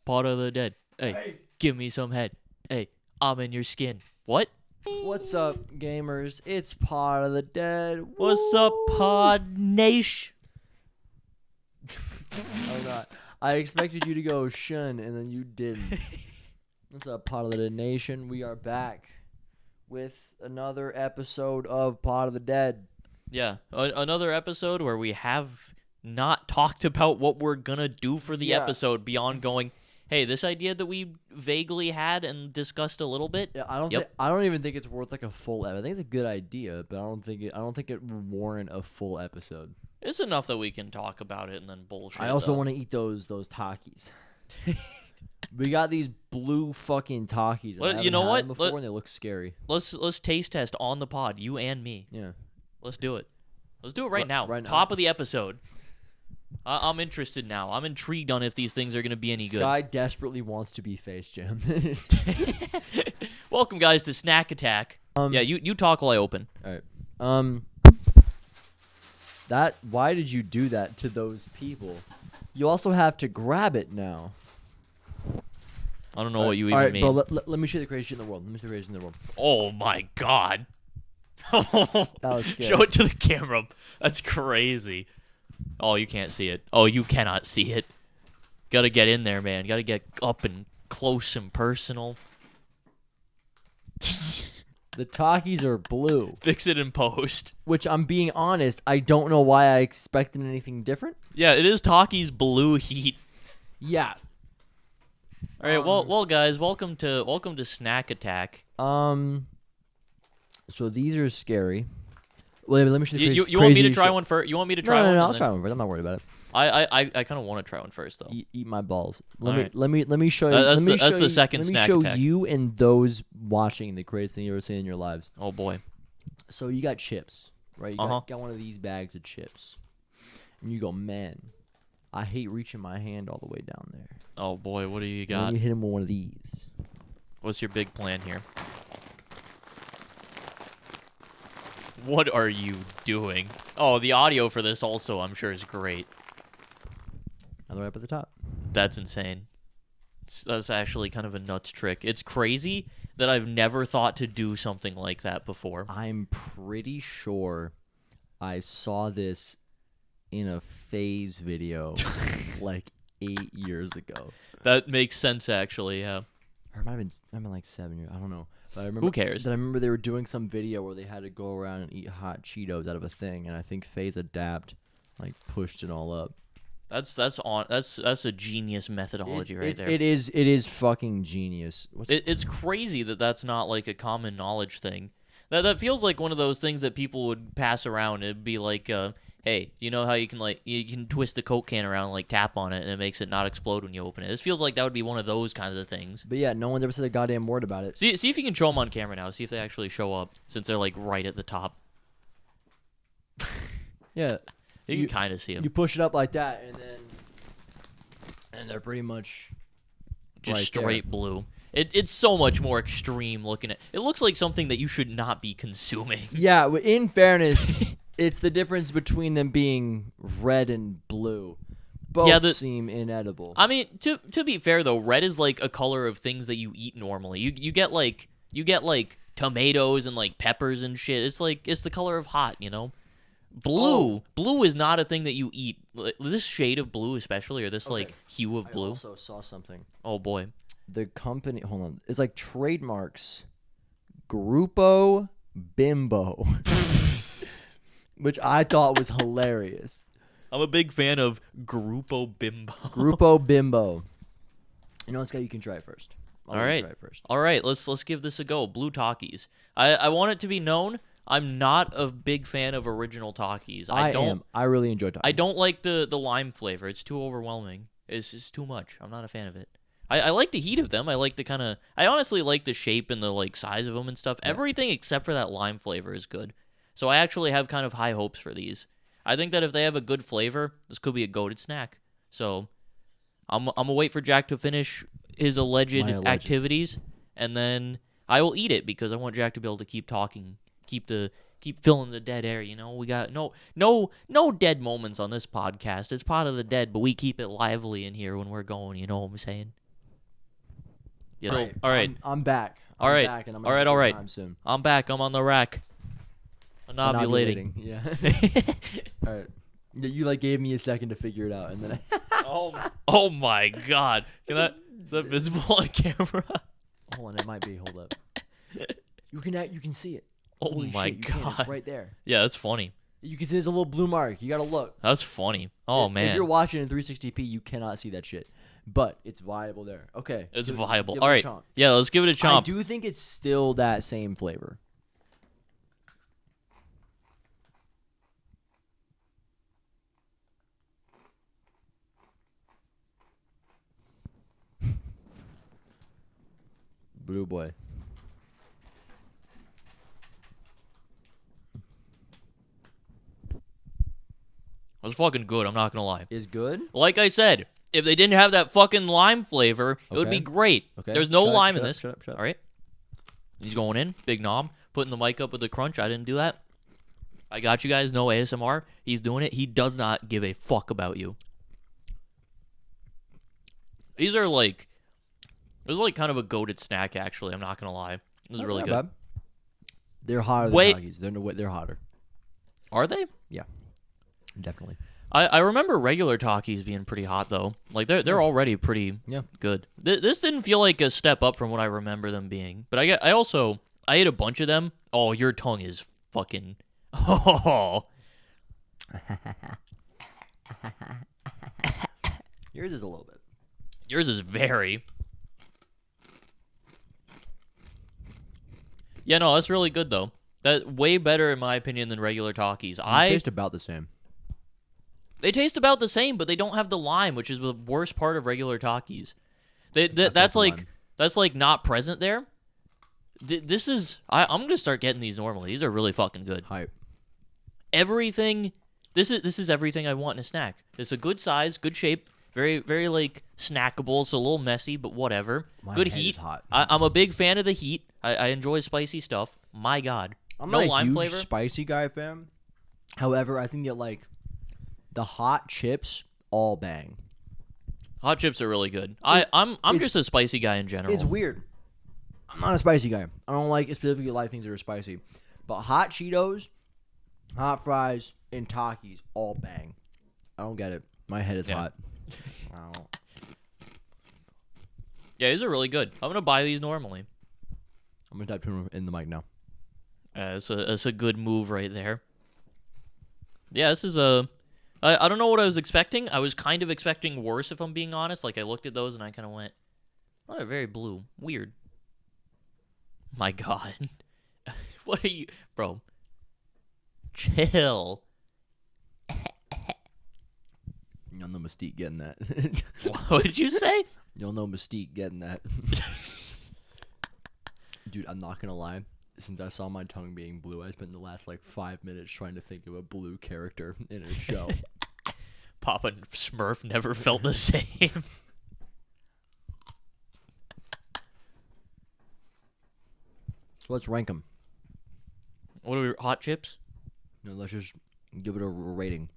Part of the dead. Hey, give me some head. Hey, I'm in your skin. What? What's up, gamers? It's Part of the Dead. What's up, Pod Nation? I'm not. I expected you to go shun, and then you didn't. What's up, Part of the Dead Nation? We are back with another episode of Part of the Dead. Yeah, another episode where we have not talked about what we're gonna do for the episode beyond going, hey, this idea that we vaguely had and discussed a little bit. Yeah, I don't even think it's worth like a full episode. I think it's a good idea, but I don't think it would warrant a full episode. It's enough that we can talk about it and then bullshit. I also want to eat those Takis. We got these blue fucking Takis. Well, you know what? Before and they look scary. Let's taste test on the pod, you and me. Yeah. Let's do it. Let's do it right now. Right now. Top of the episode. I'm interested now. I'm intrigued on if these things are going to be any good. Sky desperately wants to be Face Jam. Welcome, guys, to Snack Attack. Yeah, you talk while I open. All right. Why did you do that to those people? You also have to grab it now. I don't know what you even all right, mean. Bro, let me show you the craziest shit in the world. Let me show you the craziest shit in the world. Oh, my God. That was scary. Show it to the camera. That's crazy. Oh, you can't see it. Oh, you cannot see it. Gotta get in there, man. Gotta get up and close and personal. The Takis are blue. Fix it in post. Which, I'm being honest, I don't know why I expected anything different. Yeah, it is Taki's blue heat. Yeah. All right, well, guys, welcome to Snack Attack. So these are scary. Well, let me show you. You want me to try one first? You want me to try one? No, I'll try one first. I'm not worried about it. I kind of want to try one first, though. Eat my balls. Let Right. me show you. That's the second snack Let me attack. show you and those watching the craziest thing you ever seen in your lives. Oh boy. So you got chips, right? You got one of these bags of chips, and you go, man, I hate reaching my hand all the way down there. Oh boy, what do you And got? then you hit him with one of these. What's your big plan here? What are you doing? Oh, the audio for this also, I'm sure, is great. Another up at the top. That's insane. That's actually kind of a nuts trick. It's crazy that I've never thought to do something like that before. I'm pretty sure I saw this in a Phase video like 8 years ago. That makes sense, actually, yeah. Or it might have been like 7 years. I don't know. But I remember, Who cares? I remember they were doing some video where they had to go around and eat hot Cheetos out of a thing, and I think FaZe Adapt like pushed it all up. That's a genius methodology right there. It is fucking genius. It's crazy that that's not like a common knowledge thing. That feels like one of those things that people would pass around. It'd be like, hey, you know how you can twist the Coke can around and like tap on it and it makes it not explode when you open it. This feels like that would be one of those kinds of things. But yeah, no one's ever said a goddamn word about it. See if you can show them on camera now. See if they actually show up since they're like right at the top. Yeah. You can kind of see them. You push it up like that, and they're pretty much just right straight blue. It's so much more extreme looking at. It looks like something that you should not be consuming. Yeah, in fairness, it's the difference between them being red and blue. Both seem inedible. I mean, to be fair though, red is like a color of things that you eat normally. You get like tomatoes and like peppers and shit. It's the color of hot, you know. Blue is not a thing that you eat. This shade of blue especially, or this like hue of blue. I also saw something. Oh boy. The company, hold on, it's like trademarks Grupo Bimbo, which I thought was hilarious. I'm a big fan of Grupo Bimbo. Grupo Bimbo. You know, this guy, you can try it first. All right. All right, let's give this a go. Blue Takis. I want it to be known, I'm not a big fan of original Takis. I really enjoy Takis. I don't like the lime flavor. It's too overwhelming. It's just too much. I'm not a fan of it. I like the heat of them. I like the kind of. I honestly like the shape and the like size of them and stuff. Yeah. Everything except for that lime flavor is good. So I actually have kind of high hopes for these. I think that if they have a good flavor, this could be a goated snack. So I'm gonna wait for Jack to finish his alleged activities, and then I will eat it because I want Jack to be able to keep talking, keep filling the dead air. You know, we got no dead moments on this podcast. It's Part of the Dead, but we keep it lively in here when we're going. You know what I'm saying? You All know, right. all right. I'm back. All I'm right. back, and I'm All gonna right, have a all good right. time soon. I'm back. I'm on the rack. Ovulating. Yeah. All right. Yeah, you like gave me a second to figure it out, and then Oh my God! Is that visible on camera? hold on, it might be. Hold up. You can see it. Oh Holy my shit, you can. It's God! right there. Yeah, that's funny. You can see there's a little blue mark. You gotta look. That's funny. Oh If man, you're watching in 360p, you cannot see that shit. But it's viable there. Okay. it's give- viable. give it All a right. chomp. Yeah, let's give it a I chomp. do think it's still that same flavor. Blue boy. That's fucking good. I'm not gonna lie. Is good? Like I said, if they didn't have that fucking lime flavor, it would be Okay. great. Okay. There's no Shut up, lime shut in up, this. shut up, shut up. All right. He's going in. Big knob. Putting the mic up with the crunch. I didn't do that. I got you guys. No ASMR. He's doing it. He does not give a fuck about you. These are like... This is like kind of a goated snack, actually. I'm not going to lie. This is really Not good. bad. They're hotter than Wait. Huggies. They're hotter. Are they? Yeah. Definitely. I remember regular Takis being pretty hot, though. Like, they're already pretty good. This didn't feel like a step up from what I remember them being. But I ate a bunch of them. Oh, your tongue is fucking... Oh. Yours is a little bit. Yours is very... Yeah, no, that's really good, though. That's way better, in my opinion, than regular Takis. They taste about the same. They taste about the same, but they don't have the lime, which is the worst part of regular Takis. That's fucking like lime. that's like not present there. This is I'm gonna start getting these normally. These are really fucking good. Hype. Everything. This is everything I want in a snack. It's a good size, good shape, very very like snackable. It's a little messy, but whatever. My Good head is heat. hot. I'm a big fan of the heat. I enjoy spicy stuff. My God, I'm no not a lime huge flavor. spicy guy, fam. However, I think that like the hot chips all bang. Hot chips are really good. I'm just a spicy guy in general. It's weird. I'm not a spicy guy. I don't specifically like things that are spicy. But hot Cheetos, hot fries, and Takis all bang. I don't get it. My head is Yeah. hot. I don't- Yeah, these are really good. I'm gonna buy these normally. I'm gonna type to in the mic now. It's a good move right there. Yeah, this is a... I don't know what I was expecting. I was kind of expecting worse, if I'm being honest. Like, I looked at those and I kind of went, oh, they're very blue. Weird. My God. What are you... Bro. Chill. You'll know Mystique getting that. What did you say? You'll know Mystique getting that. Dude, I'm not gonna lie. Since I saw my tongue being blue, I spent the last 5 minutes trying to think of a blue character in a show. Papa Smurf never felt the same. So let's rank them. What are we... Hot chips? No, let's just give it a rating.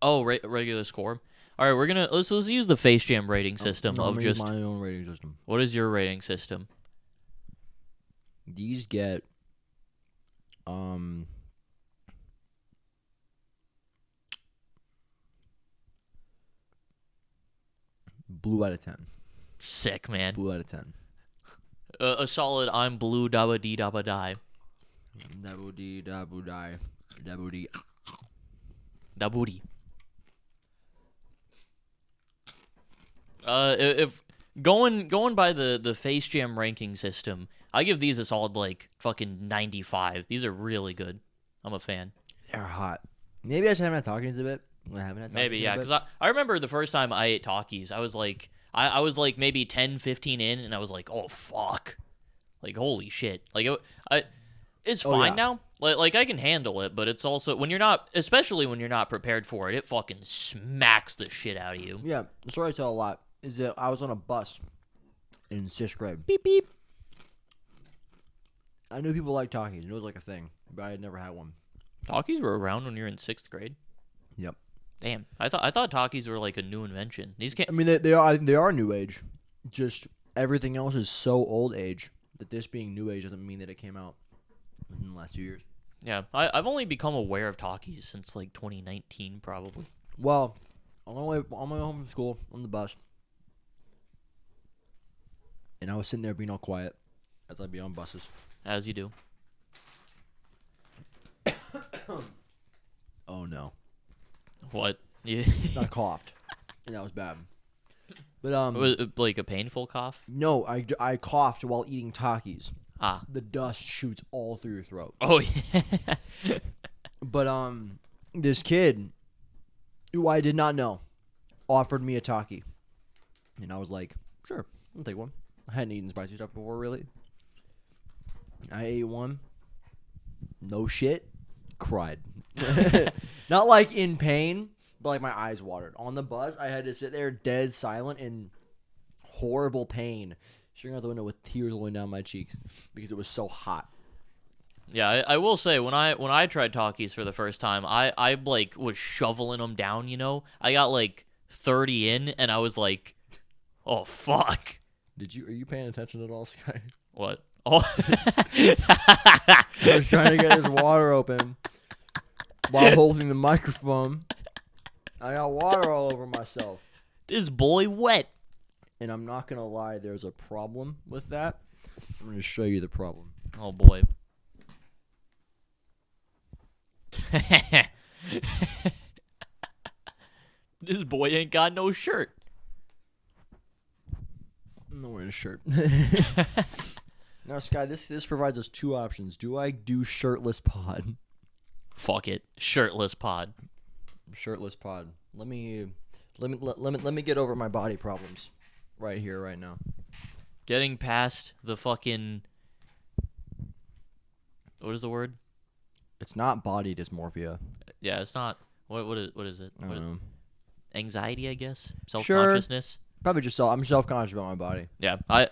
Oh, regular score. All right, we're gonna let's use the Face Jam rating system No, of I'm just... my own rating system. What is your rating system? These get blue out of 10. Sick, man. Blue out of 10. A solid I'm blue dabba dee dabba die. Double D, double die, double D. Da booty. If going by the Face Jam ranking system, I give these a solid fucking 95. These are really good. I'm a fan. They're hot. Maybe I should have not talking a bit. Maybe, yeah, because I remember the first time I ate Takis, I was like, I was like maybe 10, 15 in, and I was like, oh, fuck. Like, holy shit. Like, it's fine now. Like, I can handle it, but it's also, when you're not, especially when you're not prepared for it, it fucking smacks the shit out of you. Yeah, the story I tell a lot is that I was on a bus in 6th grade. Beep, beep. I knew people liked Takis. It was like a thing, but I had never had one. Takis were around when you were in 6th grade? Yep. Damn. I thought Takis were like a new invention. These can't... I mean, they are. I think they are new age. Just everything else is so old age that this being new age doesn't mean that it came out within the last 2 years. Yeah, I've only become aware of talkies since like 2019 probably. Well, on my way home from school on the bus, and I was sitting there being all quiet, as I'd be on buses. As you do. Oh no! What? Yeah. I coughed, and that was bad. But Was it like a painful cough? no, I coughed while eating Takis. Ah. The dust shoots all through your throat. Oh yeah. But this kid, who I did not know, offered me a Taki, and I was like, sure, I'll take one. I hadn't eaten spicy stuff before, really. I ate one. No shit. Cried. Not like in pain, but like my eyes watered. On the bus, I had to sit there dead silent in horrible pain, staring out the window with tears rolling down my cheeks because it was so hot. Yeah, I will say when I tried talkies for the first time, I like was shoveling them down. You know, I got like 30 in, and I was like, oh fuck. Are you paying attention at all, Sky? What? Oh. I was trying to get his water open while holding the microphone. I got water all over myself. This boy wet. And I'm not going to lie, there's a problem with that. I'm going to show you the problem. Oh boy. This boy ain't got no shirt. I'm not wearing a shirt. Now, Sky, this provides us two options. Do I do shirtless pod? Fuck it. Shirtless pod. Shirtless pod. Let me get over my body problems right here, right now. Getting past the fucking... What is the word? It's not body dysmorphia. Yeah, it's not... What is it? I don't know. Anxiety, I guess? Self-consciousness? Probably just I'm self-conscious about my body. Yeah, I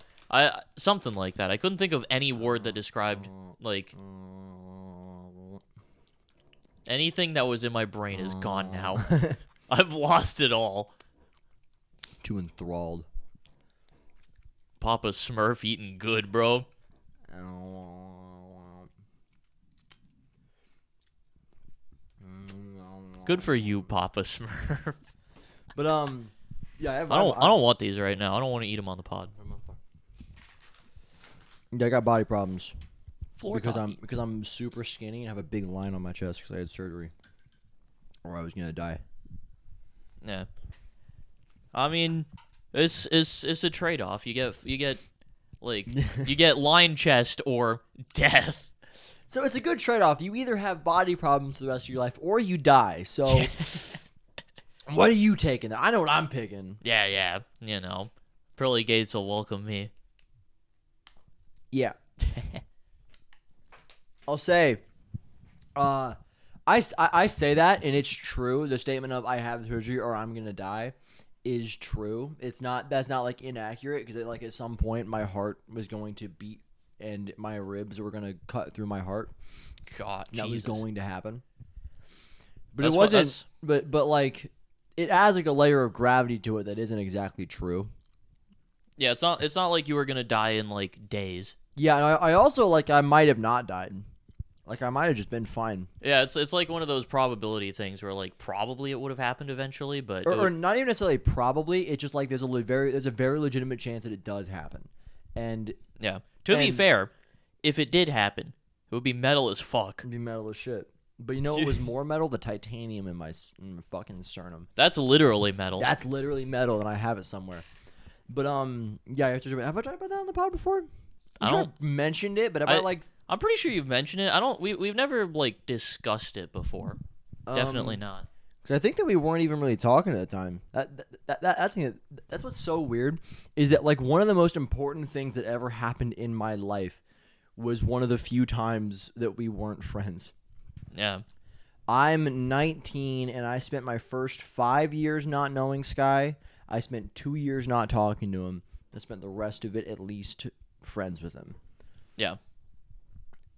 something like that. I couldn't think of any word that described, like... Anything that was in my brain is gone now. I've lost it all. Too enthralled. Papa Smurf eating good, bro. Good for you, Papa Smurf. But yeah, I don't want these right now. I don't want to eat them on the pod. Yeah, I got body problems Because because I'm super skinny and have a big line on my chest because I had surgery, or I was gonna die. Yeah. I mean, it's a trade-off. You get like you get line chest or death. So it's a good trade-off. You either have body problems for the rest of your life or you die. So what are you taking? I know what I'm picking. Yeah. You know, pearly gates will welcome me. Yeah. I'll say, I say that, and it's true. The statement of I have surgery or I'm gonna die is true. That's not like inaccurate because like at some point my heart was going to beat and my ribs were gonna cut through my heart. God, that Jesus. was going to happen. But That's it wasn't. But like it adds like a layer of gravity to it that isn't exactly true. Yeah, it's not like you were gonna die in like days. Yeah, and I also like I might have not died. Like I might have just been fine. Yeah, it's like one of those probability things where like probably it would have happened eventually, but or not even necessarily probably. It's just like there's a very legitimate chance that it does happen. And yeah, to be fair, if it did happen, it would be metal as fuck. It'd be metal as shit. But you know what was more metal? The titanium in my fucking sternum. That's literally metal. That's literally metal, and I have it somewhere. But yeah, have I talked about that on the pod before? I mentioned it, but I'm pretty sure you've mentioned it. We've never like discussed it before. Definitely not. Because I think that we weren't even really talking at the time. That's what's so weird is that like one of the most important things that ever happened in my life was one of the few times that we weren't friends. Yeah. I'm 19 and I spent my first 5 years not knowing Sky. I spent 2 years not talking to him. I spent the rest of it at least friends with him. Yeah.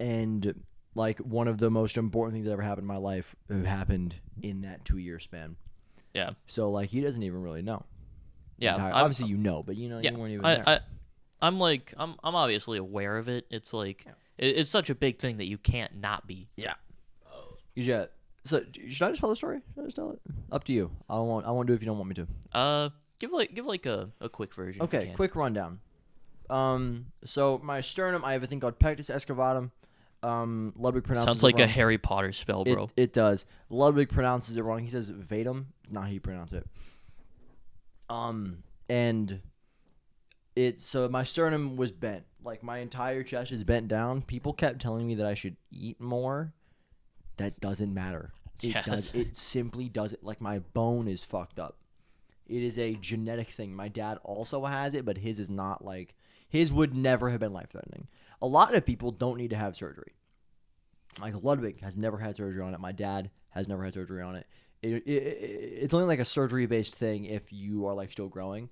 And like one of the most important things that ever happened in my life happened in that 2 year span. Yeah. So like he doesn't even really know. Yeah. Obviously you know, but you know you weren't even there. I'm like I'm obviously aware of it. It's like it's such a big thing that you can't not be. Yeah. Yeah. So should I just tell the story? Should I just tell it? Up to you. I won't do it if you don't want me to. Give like a quick version. If you Okay, can. quick rundown. So my sternum, I have a thing called pectus excavatum. Ludwig pronounces Sounds it like a wrong. Harry Potter spell, bro. It does. Ludwig pronounces it wrong. He says vatum. Not how you pronounce it. And so my sternum was bent. Like my entire chest is bent down. People kept telling me that I should eat more. That doesn't matter. It simply doesn't. Like my bone is fucked up. It is a genetic thing. My dad also has it, but his is not like his would never have been life-threatening. A lot of people don't need to have surgery. Like Ludwig has never had surgery on it. My dad has never had surgery on it. It's only like a surgery-based thing if you are like still growing.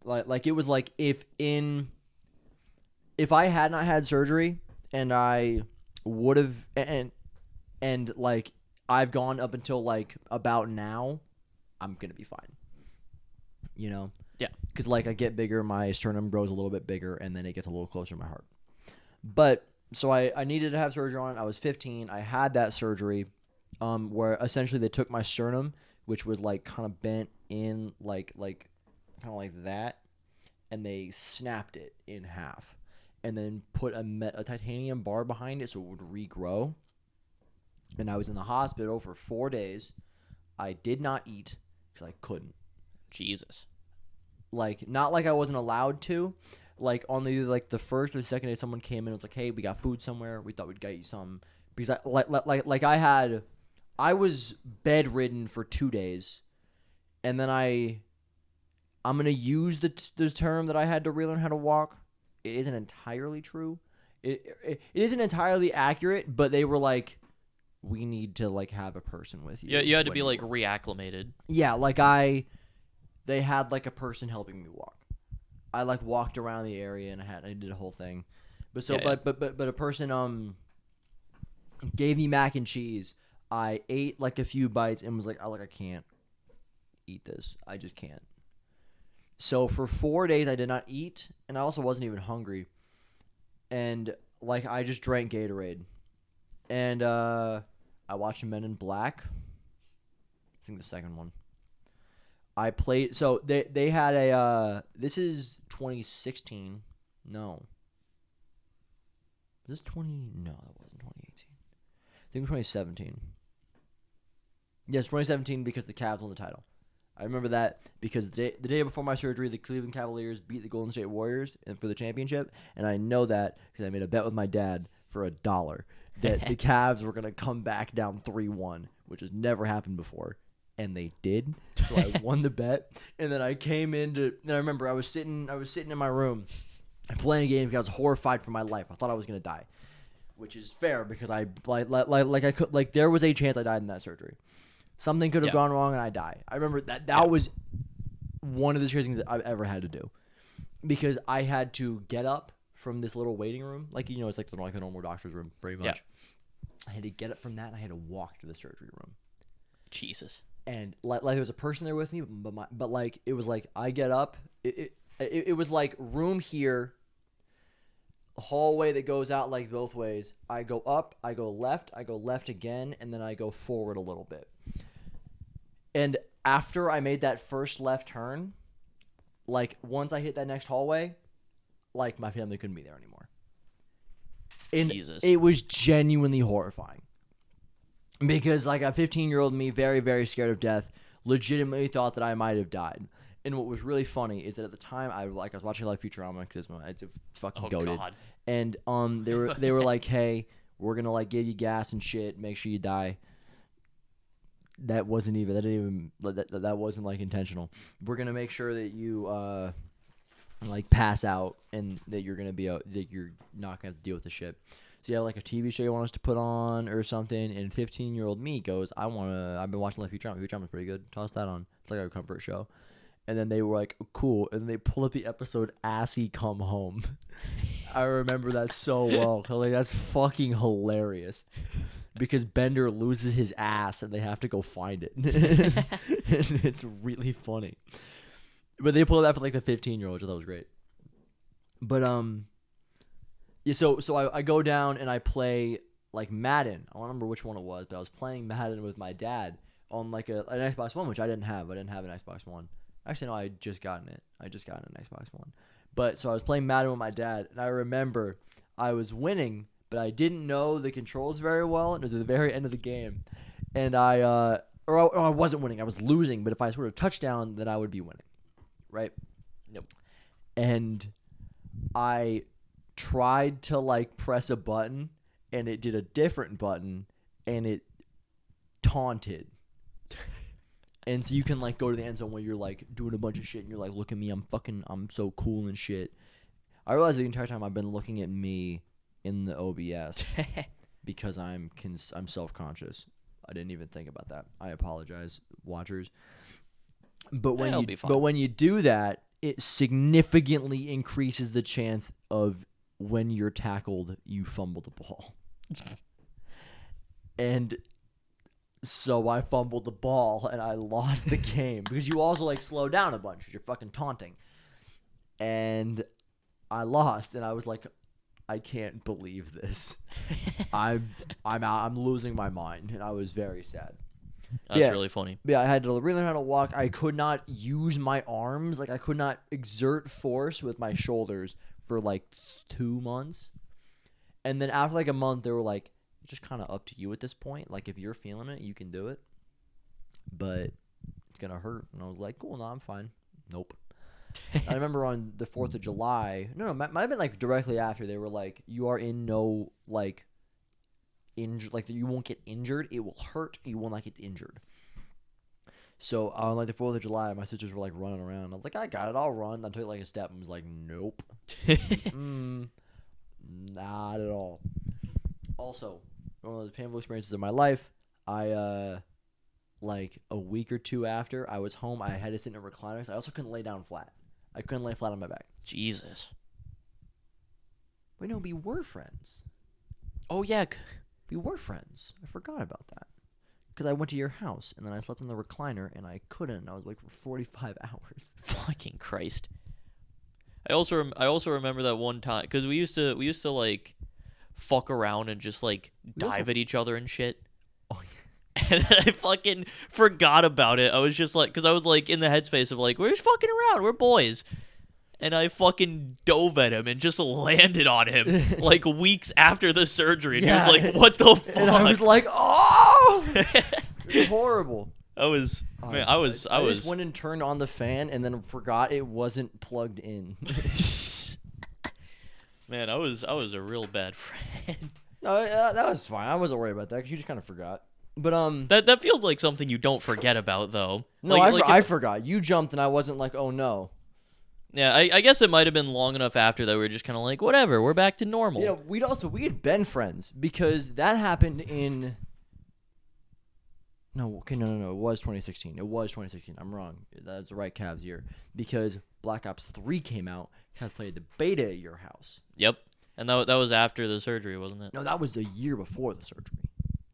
Like it was like if I had not had surgery and I would have and like I've gone up until like about now, I'm gonna be fine. You know? Yeah. Because like I get bigger, my sternum grows a little bit bigger, and then it gets a little closer to my heart. But so I needed to have surgery on it. I was 15. I had that surgery, where essentially they took my sternum, which was like kind of bent in like kind of like that, and they snapped it in half, and then put a titanium bar behind it so it would regrow. And I was in the hospital for 4 days. I did not eat because I couldn't. Jesus. Like, not like I wasn't allowed to. Like, on like the first or second day, someone came in and was like, "Hey, we got food somewhere. We thought we'd get you some." Because I was bedridden for 2 days, and then I'm gonna use the term that I had to relearn how to walk. It isn't entirely true. It isn't entirely accurate, but they were like, we need to like have a person with you. Yeah, you had to be like reacclimated. Yeah, like they had like a person helping me walk. I like walked around the area and I did a whole thing. But a person gave me mac and cheese. I ate like a few bites and was like, I can't eat this. I just can't. So for 4 days I did not eat, and I also wasn't even hungry. And like I just drank Gatorade. And I watched Men in Black. I think the second one. I played. So they had a. This is 2016. No. Is this 20? No, that wasn't 2018. I think 2017. Yes, 2017 because the Cavs won the title. I remember that because the day before my surgery, the Cleveland Cavaliers beat the Golden State Warriors for the championship, and I know that because I made a bet with my dad for $1 that the Cavs were gonna come back down 3-1, which has never happened before, and they did. So I won the bet, and then I came into. And I remember I was sitting in my room, playing a game because I was horrified for my life. I thought I was gonna die, which is fair because I there was a chance I died in that surgery. Something could have gone wrong and I die. I remember that was one of the scariest things that I've ever had to do, because I had to get up from this little waiting room, like it's like a normal doctor's room, pretty much. Yeah. I had to get up from that, and I had to walk to the surgery room. Jesus. And like there was a person there with me, but like it was like I get up, it was like room here, hallway that goes out like both ways. I go up, I go left again, and then I go forward a little bit. And after I made that first left turn, like once I hit that next hallway, like my family couldn't be there anymore. And Jesus. It was genuinely horrifying. Because like a 15-year-old me, very, very scared of death, legitimately thought that I might have died. And what was really funny is that at the time I was watching a lot of Futurama because it's fucking goated. God. And they were like, "Hey, we're gonna like give you gas and shit, make sure you die." That wasn't like intentional. We're gonna make sure that you like pass out and that you're gonna be that you're not gonna have to deal with the shit. So you have like a TV show you want us to put on or something, and 15-year-old me goes, I've been watching like Futurama. Futurama's pretty good. Toss that on. It's like a comfort show. And then they were like, cool. And then they pull up the episode Assy Come Home. I remember that so well. Like, that's fucking hilarious. Because Bender loses his ass and they have to go find it. And it's really funny. But they pulled that for like the 15-year-old, which I thought was great. But yeah. So I go down and I play like Madden. I don't remember which one it was, but I was playing Madden with my dad on like an Xbox One, which I didn't have. I didn't have an Xbox One. Actually, no, I had just gotten it. I just got an Xbox One. But so I was playing Madden with my dad, and I remember I was winning, but I didn't know the controls very well, and it was at the very end of the game. And I wasn't winning. I was losing, but if I scored a touchdown, then I would be winning. Right? Yep. And I tried to like press a button, and it did a different button, and it taunted. And so you can like go to the end zone where you're like doing a bunch of shit, and you're like, look at me, I'm so cool and shit. I realized the entire time I've been looking at me in the OBS because I'm self-conscious. I didn't even think about that. I apologize, watchers. But when you do that, it significantly increases the chance of when you're tackled, you fumble the ball. And so I fumbled the ball and I lost the game because you also like slow down a bunch. You're fucking taunting. And I lost, and I was like, I can't believe this. I'm losing my mind, and I was very sad. That's really funny. Yeah, I had to really learn how to walk. I could not use my arms. Like, I could not exert force with my shoulders for like 2 months. And then after like a month, they were like, it's just kind of up to you at this point. Like, if you're feeling it, you can do it. But it's going to hurt. And I was like, cool, no, I'm fine. Nope. I remember on the 4th of July. No, might have been like directly after. They were like, you are in no like like you won't get injured. It will hurt. You will not get injured. So on like the 4th of July, my sisters were like running around. I was like, I got it. I'll run. I took like a step and was like, nope. Not at all. Also, one of those painful experiences of my life, I like a week or two after I was home, I had to sit in a recliner. So I also couldn't lay down flat. I couldn't lay flat on my back. Jesus. Wait, no, we were friends. Oh, yeah. We were friends. I forgot about that. Because I went to your house, and then I slept in the recliner, and I couldn't. I was like for 45 hours. Fucking Christ. I also remember that one time, because we used to like fuck around and just like dive at each other and shit. Oh, yeah. And I fucking forgot about it. I was just like, because I was like in the headspace of like, we're just fucking around, we're boys. And I fucking dove at him and just landed on him like weeks after the surgery. And he was like, what the fuck? And I was like, oh! It was horrible. I just went and turned on the fan and then forgot it wasn't plugged in. Man, I was a real bad friend. No, that was fine. I wasn't worried about that because you just kind of forgot. But that feels like something you don't forget about though. No, I forgot. You jumped and I wasn't like, oh no. Yeah, I guess it might have been long enough after that we were just kind of like, whatever, we're back to normal. You know, we had been friends because that happened in. No, okay, no. It was 2016. I'm wrong. That's the right Cavs year because Black Ops 3 came out. I played the beta at your house. Yep, and that was after the surgery, wasn't it? No, that was a year before the surgery.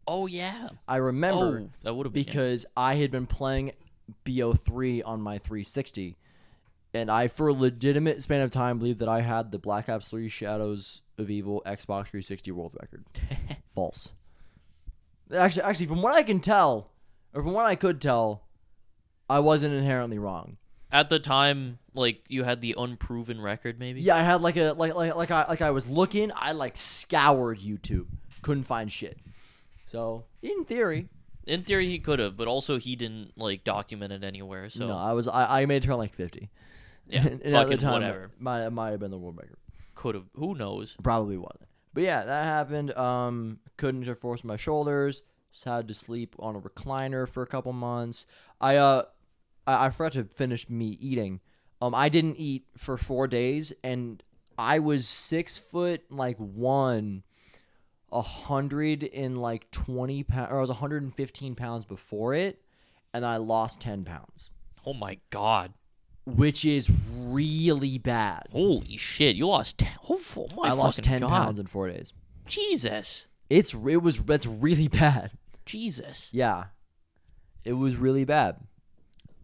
Oh yeah, I remember. Oh, that would have been because I had been playing BO3 on my 360, and I, for a legitimate span of time, believed that I had the Black Ops 3 Shadows of Evil Xbox 360 world record. False. Actually, from what I can tell, or from what I could tell, I wasn't inherently wrong. At the time, like you had the unproven record, maybe. Yeah, I had like I was looking. I like scoured YouTube, couldn't find shit. So in theory, he could have, but also he didn't like document it anywhere. So no, I made it turn like 50. Yeah, and fucking at the time, whatever. Might have been the world record. Could have. Who knows? Probably wasn't. But yeah, that happened. Couldn't force my shoulders. Just had to sleep on a recliner for a couple months. I forgot to finish me eating. I didn't eat for 4 days, and I was 6'1", 120 pounds, or I was 115 pounds before it, and I lost 10 pounds. Oh my god. Which is really bad. Holy shit! You lost 10. I lost 10 pounds in 4 days. Jesus. That's really bad. Jesus. Yeah, it was really bad.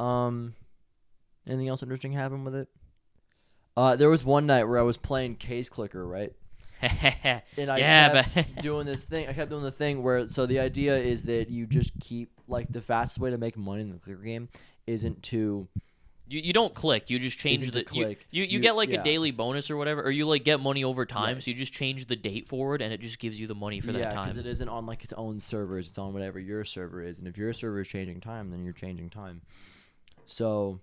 Anything else interesting happened with it? There was one night where I was playing Case Clicker, right? And I kept doing this thing. I kept doing the thing where, so the idea is that you just keep, like, the fastest way to make money in the clicker game isn't to... You don't click. You just change the click. You get like a daily bonus or whatever, or you like get money over time. Right. So you just change the date forward, and it just gives you the money for that time. Yeah, because it isn't on like its own servers. It's on whatever your server is, and if your server is changing time, then you're changing time. So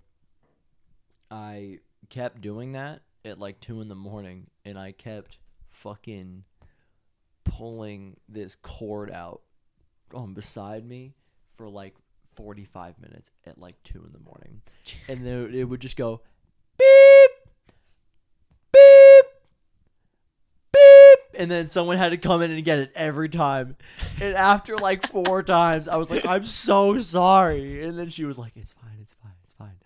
I kept doing that at like 2 a.m, and I kept fucking pulling this cord out beside me for like 45 minutes at like 2 a.m, and then it would just go beep, beep, beep, and then someone had to come in and get it every time. And after like 4 times, I was like, I'm so sorry. And then she was like, it's fine, it's fine, it's fine.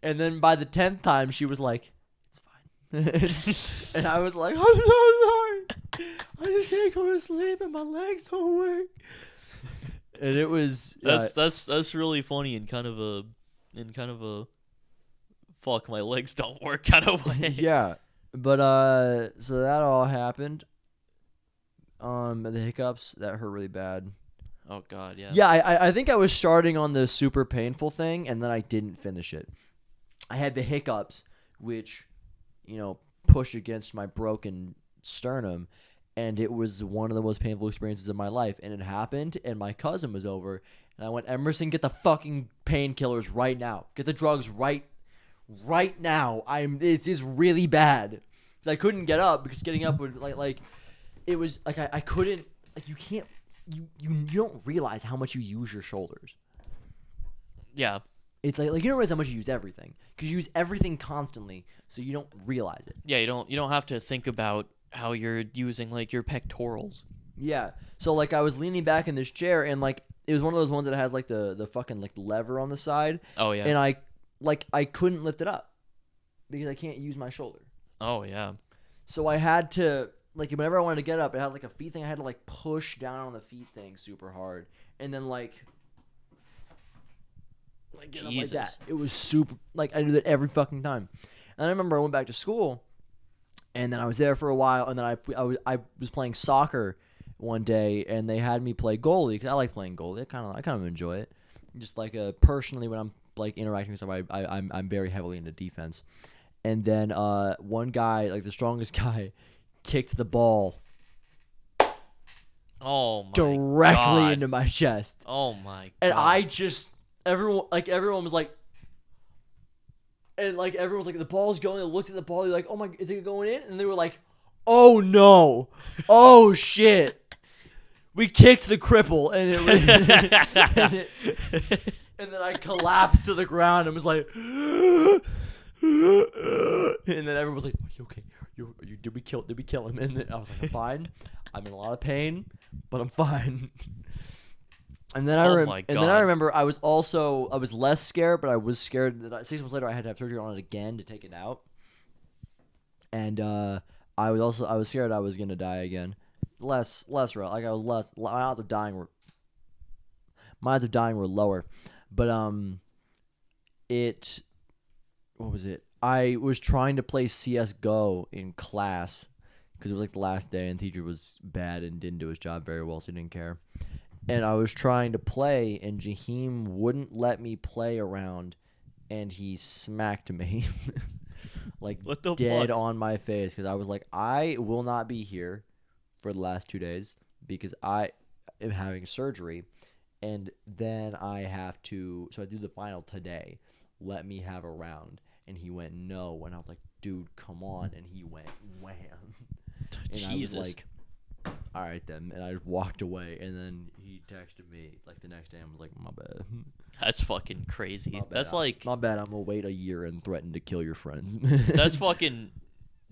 And then by the 10th time, she was like, it's fine. And I was like, I'm so sorry. I just can't go to sleep and my legs don't work. And it was that's really funny in kind of a fuck, my legs don't work kind of way. Yeah, but so that all happened. The hiccups that hurt really bad. Oh god, yeah. Yeah, I think I was starting on the super painful thing, and then I didn't finish it. I had the hiccups, which, push against my broken sternum. And it was one of the most painful experiences of my life. And it happened, and my cousin was over. And I went, Emerson, get the fucking painkillers right now. Get the drugs right now. This is really bad. Because I couldn't get up, because getting up would, like it was, like, I couldn't, like, you can't, you don't realize how much you use your shoulders. Yeah. It's like you don't realize how much you use everything. Because you use everything constantly, so you don't realize it. Yeah, you don't have to think about how you're using like your pectorals. Yeah. So like I was leaning back in this chair, and like it was one of those ones that has like the fucking like lever on the side. Oh yeah. And I couldn't lift it up because I can't use my shoulder. Oh yeah. So I had to, like, whenever I wanted to get up, it had like a feet thing. I had to like push down on the feet thing super hard, and then like get up like that. It was super, like, I do that every fucking time. And I remember I went back to school. And then I was there for a while, and then I was playing soccer one day, and they had me play goalie because I like playing goalie. I kind of enjoy it. Just like personally, when I'm like interacting with somebody, I'm very heavily into defense. And then one guy, like the strongest guy, kicked the ball. Oh my directly God. into my chest. Oh my God. And I just everyone was like. And, like, everyone was like, the ball's going. They looked at the ball. They're like, oh, my, is it going in? And they were like, oh, no. Oh, shit. We kicked the cripple. And then I collapsed to the ground and was like, and then everyone was like, are you okay? Did we kill him? And then I was like, I'm fine. I'm in a lot of pain, but I'm fine. And then I remember I was less scared, but I was scared that 6 months later I had to have surgery on it again to take it out. And I was scared I was gonna die again. Less real. Like I was less. My odds of dying were lower, but what was it? I was trying to play CS:GO in class because it was like the last day, and the teacher was bad and didn't do his job very well, so he didn't care. And I was trying to play, and Jaheim wouldn't let me play around, and he smacked me, like dead on my face, because I was like, I will not be here for the last 2 days because I am having surgery, and then I have to, so I do the final today. Let me have a round. And he went, no. And I was like, dude, come on. And he went, wham. And Jesus. I was like, all right then. And I walked away. And then he texted me like the next day and was like, my bad. That's fucking crazy. That's my bad. I'm going to wait a year and threaten to kill your friends. That's fucking...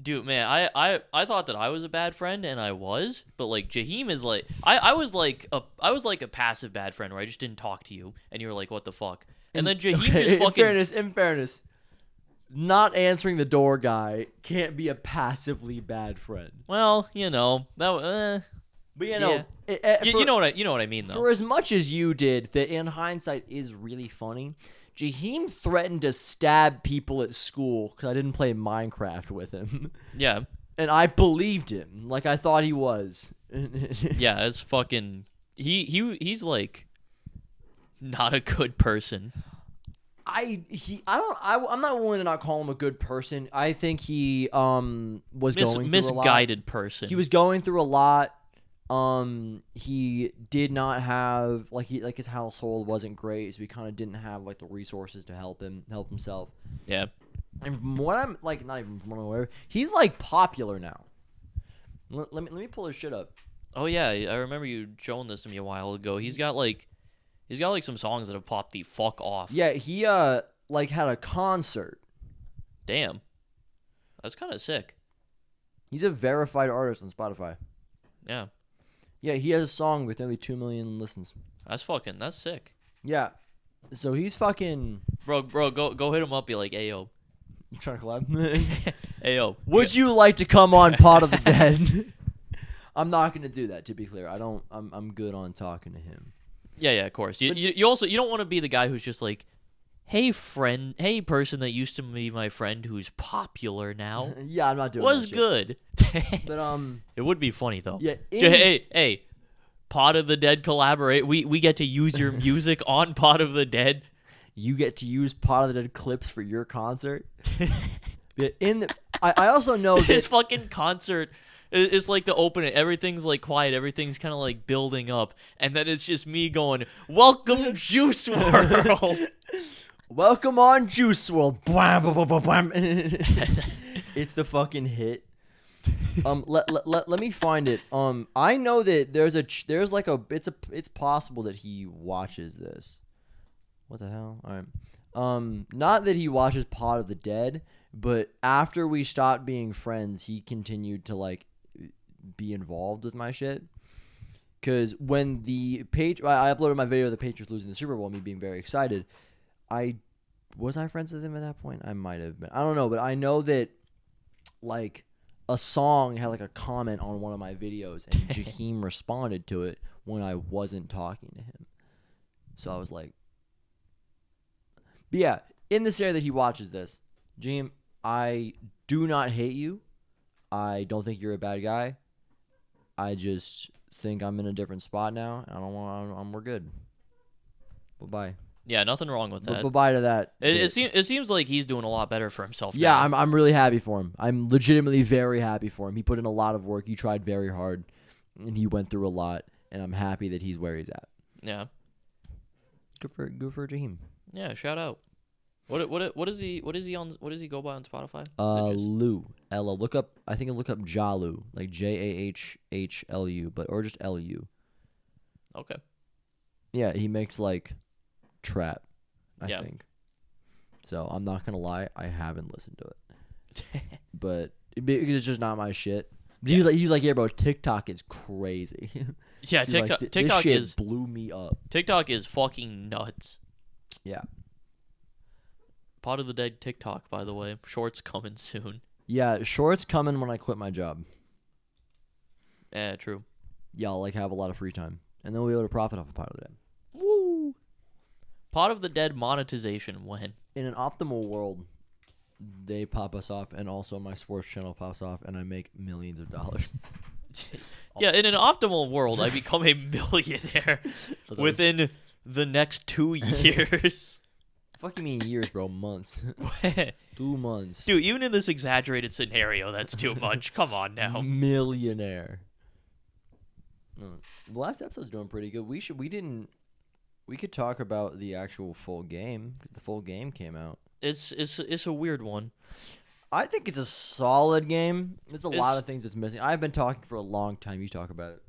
Dude, man, I thought that I was a bad friend, and I was, but like Jaheim is like I was like a passive bad friend where I just didn't talk to you, and you were like, what the fuck? And then Jaheim just fucking... In fairness, not answering the door guy can't be a passively bad friend. Well, you know that. But you know what I mean though. For as much as you did, that in hindsight is really funny, Jaheim threatened to stab people at school because I didn't play Minecraft with him. Yeah. And I believed him, like I thought he was. Yeah, it's fucking... He's, like, not a good person. I'm not willing to not call him a good person. I think he was going through a lot. Misguided person. He was going through a lot. He did not have like his household wasn't great, so he kind of didn't have like the resources to help himself. Yeah. And from what I'm like, not even from what I'm aware, he's like popular now. Let me pull his shit up. Oh yeah, I remember you showing this to me a while ago. He's got like some songs that have popped the fuck off. Yeah, he like had a concert. Damn. That's kind of sick. He's a verified artist on Spotify. Yeah. Yeah, he has a song with nearly 2 million listens. That's sick. Yeah. So he's fucking... Bro, go hit him up. Be like, ayo. You trying to collab? Ayo. Would you like to come on Pot of the Dead? I'm not going to do that, to be clear. I'm good on talking to him. Yeah, of course. You also, you don't want to be the guy who's just like, hey, person that used to be my friend who's popular now. Yeah, I'm not doing was that shit. good. But, it would be funny, though. Yeah. Hey, Pot of the Dead collaborate. We get to use your music on Pot of the Dead. You get to use Pot of the Dead clips for your concert. I also know that this fucking concert is like to open it. Everything's like quiet. Everything's kind of like building up, and then it's just me going, "Welcome, Juice WRLD." Welcome on Juice WRLD. Blam, blam, blam, blam. It's the fucking hit. Let me find it. I know that it's possible that he watches this. What the hell? All right. Not that he watches Pot of the Dead, but after we stopped being friends, he continued to like be involved with my shit. Because when I uploaded my video of the Patriots losing the Super Bowl, me being very excited. Was I friends with him at that point? I might have been. I don't know, but I know that like a song had like a comment on one of my videos, and Jaheim responded to it when I wasn't talking to him. So I was like, but yeah, in the scenario that he watches this, Jaheim, I do not hate you. I don't think you're a bad guy. I just think I'm in a different spot now. We're good. Bye-bye. Yeah, nothing wrong with that. Bye-bye to that. It seems like he's doing a lot better for himself now. Yeah, I'm really happy for him. I'm legitimately very happy for him. He put in a lot of work. He tried very hard, and he went through a lot, and I'm happy that he's where he's at. Yeah. Good for Jaheim. Yeah, shout out. What is he go by on Spotify? Lou. Ella. Look up Jalu, like JAHHLU, or just LU. Okay. Yeah, he makes like trap, I think. So I'm not gonna lie, I haven't listened to it, but because it's just not my shit. He's like, yeah, bro, TikTok is crazy. Yeah, TikTok. Like, TikTok this shit blew me up. TikTok is fucking nuts. Yeah. Pot of the Dead TikTok, by the way. Shorts coming soon. Yeah, shorts coming when I quit my job. Yeah, true. Yeah, I'll like have a lot of free time, and then we'll be able to profit off of Pot of the Dead. Woo! Pot of the Dead monetization when? In an optimal world, they pop us off, and also my sports channel pops off, and I make millions of dollars. Yeah, in an optimal world, I become a millionaire within the next 2 years. Fuck you mean years, bro? Months. 2 months. Dude, even in this exaggerated scenario, that's too much. Come on now. Millionaire. The last episode's doing pretty good. We could talk about the actual full game, because the full game came out. It's a weird one. I think it's a solid game. There's a lot of things that's missing. I've been talking for a long time. You talk about it.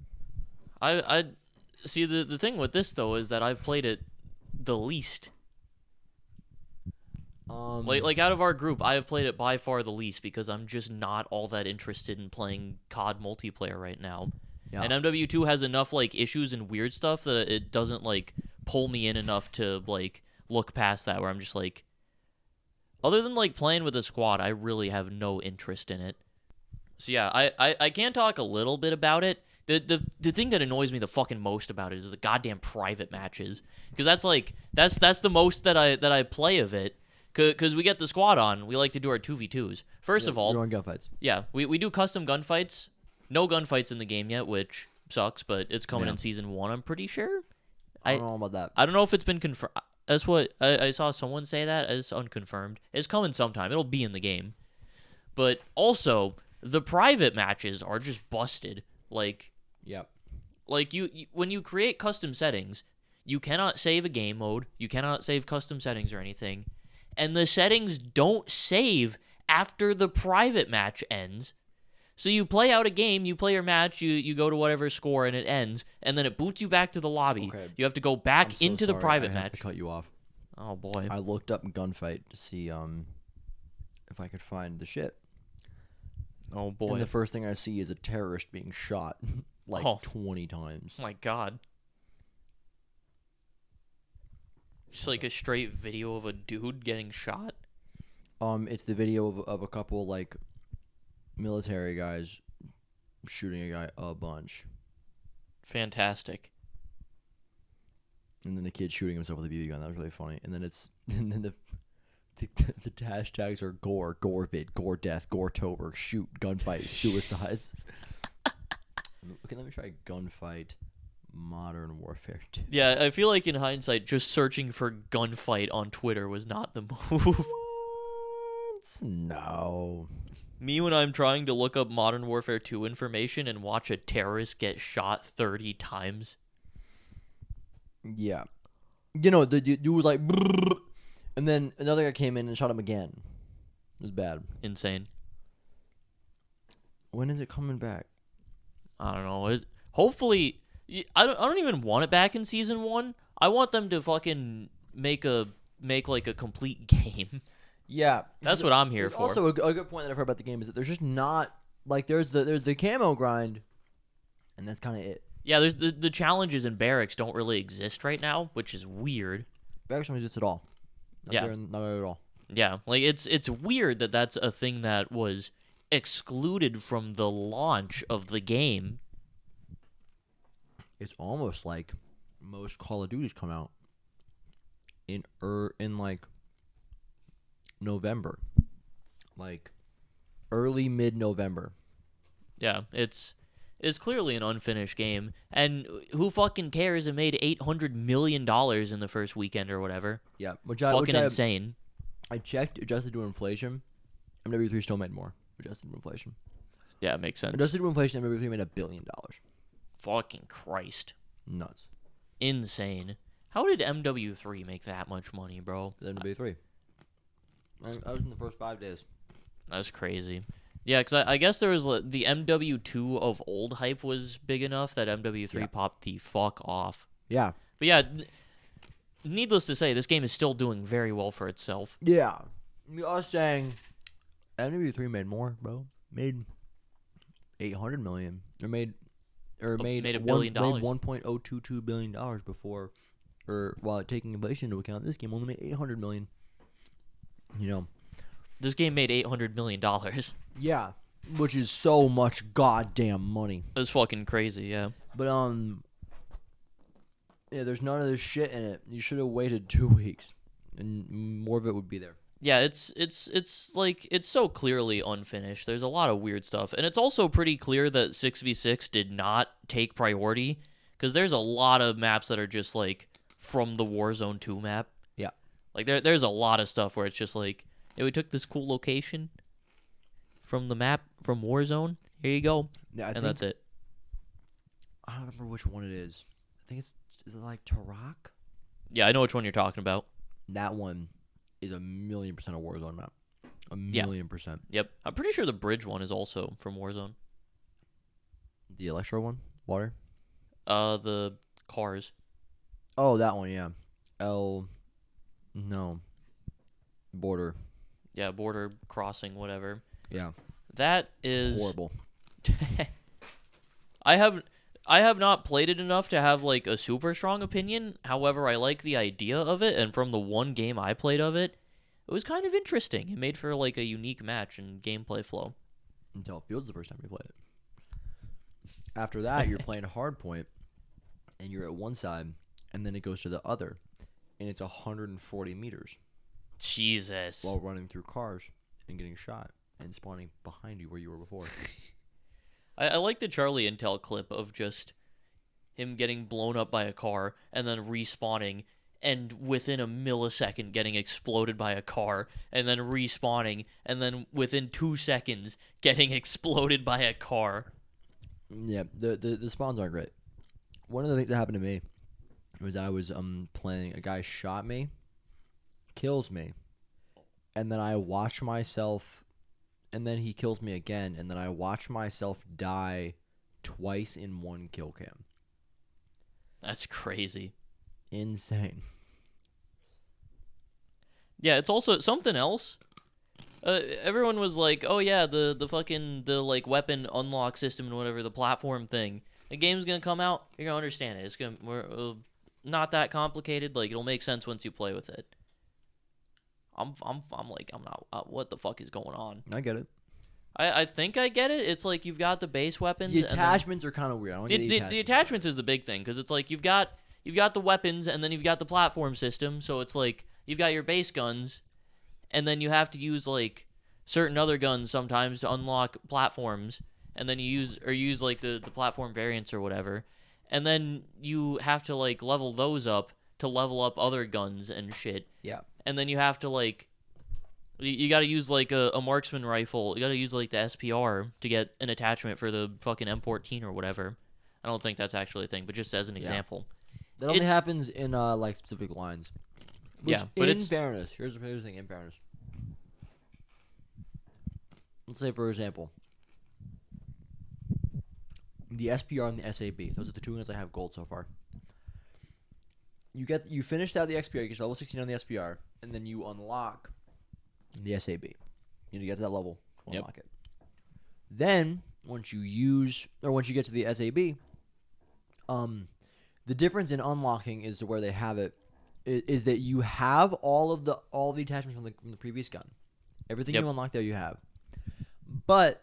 I see the thing with this though is that I've played it the least. Like out of our group, I have played it by far the least because I'm just not all that interested in playing COD multiplayer right now. Yeah. And MW2 has enough like issues and weird stuff that it doesn't like pull me in enough to like look past that, where I'm just like, other than like playing with a squad, I really have no interest in it. So yeah, I can talk a little bit about it The thing that annoys me the fucking most about it is the goddamn private matches, because that's the most that I play of it, because we get the squad on. We like to do our 2v2s. First of all, You're on gunfights. yeah, we do custom gunfights. No gunfights in the game yet, which sucks, but it's coming in season 1. I'm pretty sure. I don't know about that. I don't know if it's been confirmed. That's what I saw someone say that. It's unconfirmed. It's coming sometime. It'll be in the game. But also, the private matches are just busted. Yep. Like you when you create custom settings, you cannot save a game mode. You cannot save custom settings or anything. And the settings don't save after the private match ends. So you play out a game, you play your match, you go to whatever score, and it ends, and then it boots you back to the lobby. Okay. You have to go back into the private I match. have to cut you off. Oh boy. I looked up gunfight to see if I could find the shit. Oh boy. And the first thing I see is a terrorist being shot like 20 times. Oh my god. Just like a straight video of a dude getting shot. It's the video of a couple like military guys shooting a guy a bunch, Fantastic. and then the kid shooting himself with a BB gun. That was really funny. And then the hashtags are gore, vid, gore death, gore tober, shoot, gunfight, suicides. Okay, let me try gunfight, Modern Warfare 2. Yeah, I feel like in hindsight, just searching for gunfight on Twitter was not the move. What? No. Me when I'm trying to look up Modern Warfare 2 information and watch a terrorist get shot 30 times. Yeah. You know, the dude was like, "Brrr," and then another guy came in and shot him again. It was bad. Insane. When is it coming back? I don't know. Hopefully, I don't even want it back in season 1. I want them to fucking make like a complete game. Yeah, That's what I'm here for. Also, a good point that I've heard about the game is that there's just not like there's the camo grind, and that's kind of it. Yeah, there's the challenges in barracks don't really exist right now, which is weird. Barracks don't exist at all. Not at all. Yeah, like it's weird that that's a thing that was excluded from the launch of the game. It's almost like most Call of Duties come out in like November, like early mid-November. Yeah, it's clearly an unfinished game, and who fucking cares? It made $800 million in the first weekend or whatever. Yeah, Insane. I checked, adjusted to inflation. MW3 still made more, adjusted to inflation. Yeah, it makes sense. Adjusted to inflation, MW3 made $1 billion. Fucking Christ. Nuts. Insane. How did MW3 make that much money, bro? MW3. I was in the first 5 days. That's crazy. Yeah, because I guess there was the MW2 of old hype was big enough that MW3 popped the fuck off. Yeah. But yeah, needless to say, this game is still doing very well for itself. Yeah. I was saying MW3 made more, bro. Made $800 million. Made $1 billion. Made $1.022 billion before, or while taking inflation into account, this game only made $800 million. You know, this game made $800 million. Yeah, which is so much goddamn money. It's fucking crazy, yeah. But yeah, there's none of this shit in it. You should have waited 2 weeks, and more of it would be there. Yeah, it's like it's so clearly unfinished. There's a lot of weird stuff, and it's also pretty clear that 6v6 did not take priority, because there's a lot of maps that are just like from the Warzone 2 map. Yeah, like there's a lot of stuff where it's just like, hey, we took this cool location from the map from Warzone. Here you go. Yeah, that's it. I don't remember which one it is. I think is it like Tarak? Yeah, I know which one you're talking about. That one is 1,000,000% a Warzone map. 1,000,000%. Yep. I'm pretty sure the bridge one is also from Warzone. The Electro one? Water? The cars. Oh, that one, yeah. No. Border. Yeah, border crossing, whatever. Yeah. That is horrible. I have not played it enough to have like a super strong opinion. However, I like the idea of it, and from the one game I played of it, it was kind of interesting. It made for like a unique match and gameplay flow. Until Fields the first time we played it. After that, you're playing hardpoint, and you're at one side, and then it goes to the other, and it's 140 meters Jesus. while running through cars and getting shot and spawning behind you where you were before. I like the Charlie Intel clip of just him getting blown up by a car and then respawning, and within a millisecond getting exploded by a car, and then respawning, and then within 2 seconds getting exploded by a car. Yeah, the spawns aren't great. One of the things that happened to me was I was playing. A guy shot me, kills me, and then I watch myself, and then he kills me again, and then I watch myself die twice in one kill cam. That's crazy. Insane. Yeah, it's also something else. Everyone was like, "Oh yeah, the fucking like weapon unlock system and whatever, the platform thing. The game's gonna come out. You're gonna understand it. It's we're not that complicated. Like it'll make sense once you play with it." I'm not. What the fuck is going on? I get it. I think I get it. It's like you've got the base weapons. The attachments are kind of weird. I don't get the attachments is the big thing because it's like you've got the weapons and then you've got the platform system. So it's like you've got your base guns, and then you have to use like certain other guns sometimes to unlock platforms, and then you use like the platform variants or whatever, and then you have to like level those up to level up other guns and shit. Yeah. And then you have to like you got to use like a marksman rifle. You got to use like the SPR to get an attachment for the fucking M14 or whatever. I don't think that's actually a thing, but just as an example. That only happens in like specific lines. Which, yeah, but in fairness, here's the thing. In fairness, let's say for example, the SPR and the SAB. Those are the two ones I have gold so far. You finished out the XPR, you get level 16 on the SPR, and then you unlock the SAB. You need to get to that level to unlock it. Then once you get to the SAB, the difference in unlocking is to where they have it is that you have all the attachments from the previous gun. Everything you unlock there you have. But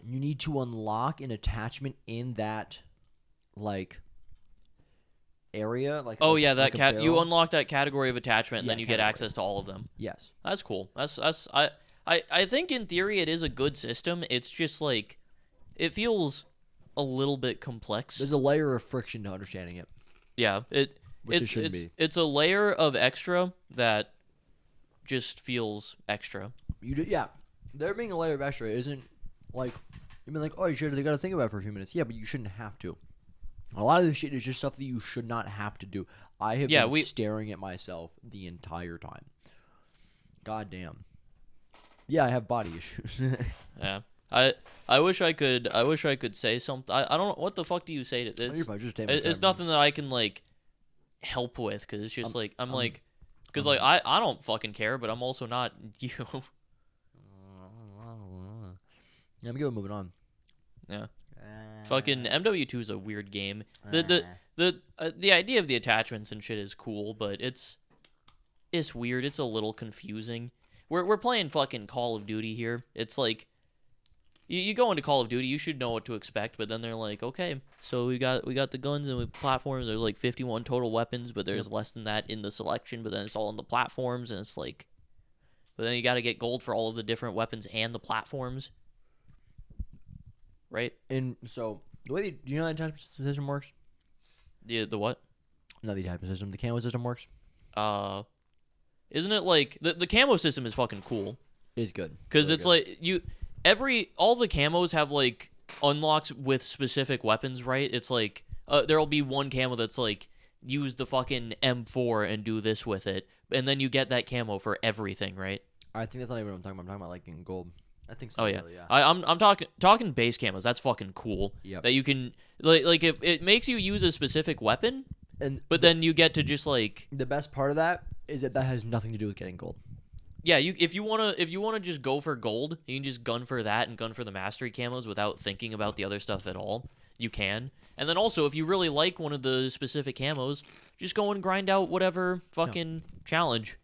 you need to unlock an attachment in that like area, like you unlock that category of attachment, and then you get access to all of them. Yes, that's cool. I think in theory it is a good system. It's just like it feels a little bit complex. There's a layer of friction to understanding it. Yeah, it's a layer of extra that just feels extra. There being a layer of extra isn't like you mean like you got to think about it for a few minutes. Yeah, but you shouldn't have to. A lot of this shit is just stuff that you should not have to do. I have been staring at myself the entire time. God damn. Yeah, I have body issues. Yeah. I wish I could say something. I don't know what the fuck do you say to this? It's nothing that I can like help with because it's just like I'm like because like I don't fucking care, but I'm also not you. Yeah, I'm good. Moving on. Yeah. Fucking MW2 is a weird game. The idea of the attachments and shit is cool, but it's weird. It's a little confusing. We're playing fucking Call of Duty here. It's like you go into Call of Duty, you should know what to expect, but then they're like, okay, so we got the guns and platforms. There's like 51 total weapons, but there's less than that in the selection. But then it's all in the platforms, and it's like, but then you got to get gold for all of the different weapons and the platforms. Right? And so, do you know how the attachment system works? The what? Not the attachment system. The camo system works. Isn't it like the camo system is fucking cool? It's good because it's good. Like all the camos have like unlocks with specific weapons, right? It's like there'll be one camo that's like use the fucking M4 and do this with it, and then you get that camo for everything, right? I think that's not even what I'm talking about. I'm talking about like in gold. I think so. Oh yeah, really, yeah. I'm talking base camos. That's fucking cool. Yeah. That you can like if it makes you use a specific weapon, but then you get to just like the best part of that is that has nothing to do with getting gold. Yeah, if you wanna just go for gold, you can just gun for that and gun for the mastery camos without thinking about the other stuff at all. You can, and then also if you really like one of the specific camos, just go and grind out whatever fucking challenge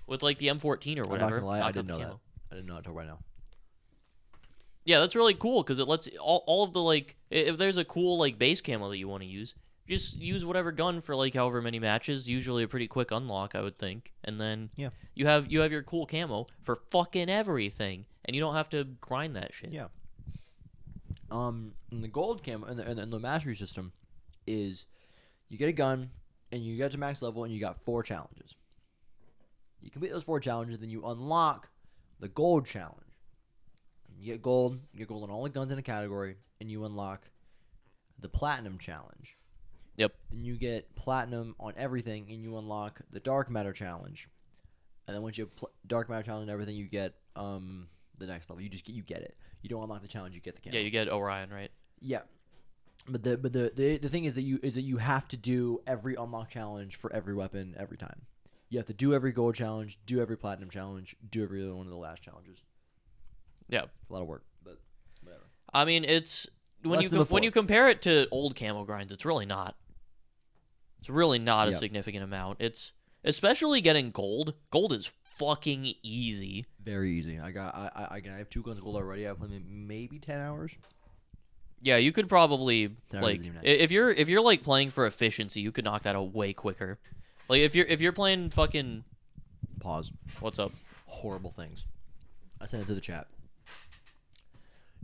with like the M14 or whatever. I'm not gonna lie, I didn't know that. I didn't know it until right now. Yeah, that's really cool because it lets all of the like if there's a cool like base camo that you want to use, just use whatever gun for like however many matches. Usually a pretty quick unlock, I would think, and then Yeah. you have your cool camo for fucking everything, and you don't have to grind that shit. Yeah. And the gold camo and the mastery system is you get a gun and you get to max level and you got 4 challenges. You complete those 4 challenges, then you unlock the gold challenge. You get gold on all the guns in a category, and you unlock the platinum challenge. Yep. Then you get platinum on everything, and you unlock the dark matter challenge. And then once you have dark matter challenge and everything, you get the next level. You get it. You don't unlock the challenge, you get the camo. Yeah, you get Orion, right? Yeah. But the thing is that you have to do every unlock challenge for every weapon every time. You have to do every gold challenge, do every platinum challenge, do every other one of the last challenges. Yeah. A lot of work, but whatever. I mean, it's when Less than when you before. compare it to old camo grinds, it's really not. It's really not a Yep. significant amount. It's especially getting gold. Gold is fucking easy. Very easy. I have 2 guns gold already. I've played maybe 10 hours. Yeah, you could probably That like was even nice. if you're like playing for efficiency, you could knock that out way quicker. Like if you're playing fucking Pause. what's up? Horrible things. I sent it to the chat.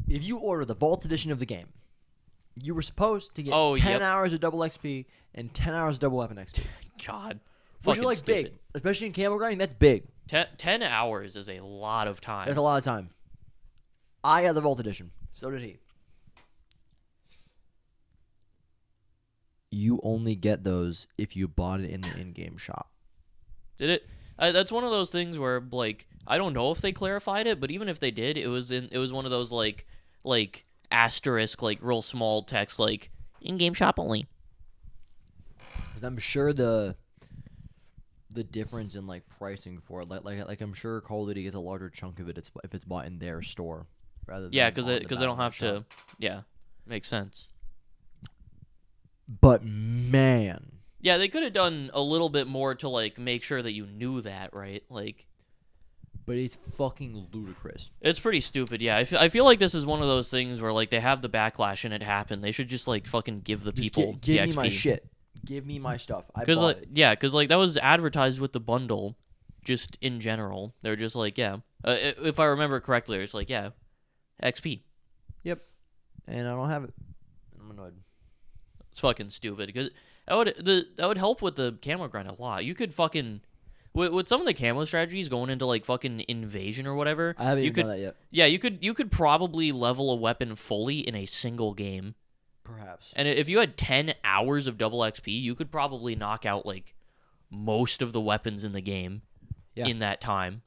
If you order the Vault Edition of the game, you were supposed to get 10 yep. hours of double XP and 10 hours of double weapon XP. God. Which Fucking are like stupid. big. Especially in camo grinding, that's big. 10 hours is a lot of time. That's a lot of time. I had the Vault Edition. So did he. You only get those if you bought it in the in-game shop. Did it? That's one of those things where like I don't know if they clarified it, but even if they did, it was one of those like asterisk like real small text like in-game shop only. Because I'm sure the difference in like pricing for it, like I'm sure Call of Duty gets a larger chunk of it if it's bought in their store rather than Yeah, because on they the don't Battle.net have to. shop. Yeah, makes sense. But man, Yeah, they could have done a little bit more to like make sure that you knew that, right? Like but it's fucking ludicrous. it's pretty stupid. Yeah, I feel like this is one of those things where like they have the backlash and it happened. They should just like fucking give the Just people give the me XP. my shit. Give me my stuff. I Because bought like it. yeah, because like that was advertised with the bundle, just in general. They're just like yeah, if I remember correctly, it's like yeah, XP. Yep. And I don't have it. I'm annoyed. It's fucking stupid because that would help with the camo grind a lot. You could fucking with some of the camo strategies going into like fucking invasion or whatever. I haven't you even could done that yet. yeah you could probably level a weapon fully in a single game. Perhaps. And if you had 10 hours of double XP, you could probably knock out like most of the weapons in the game Yeah. in that time.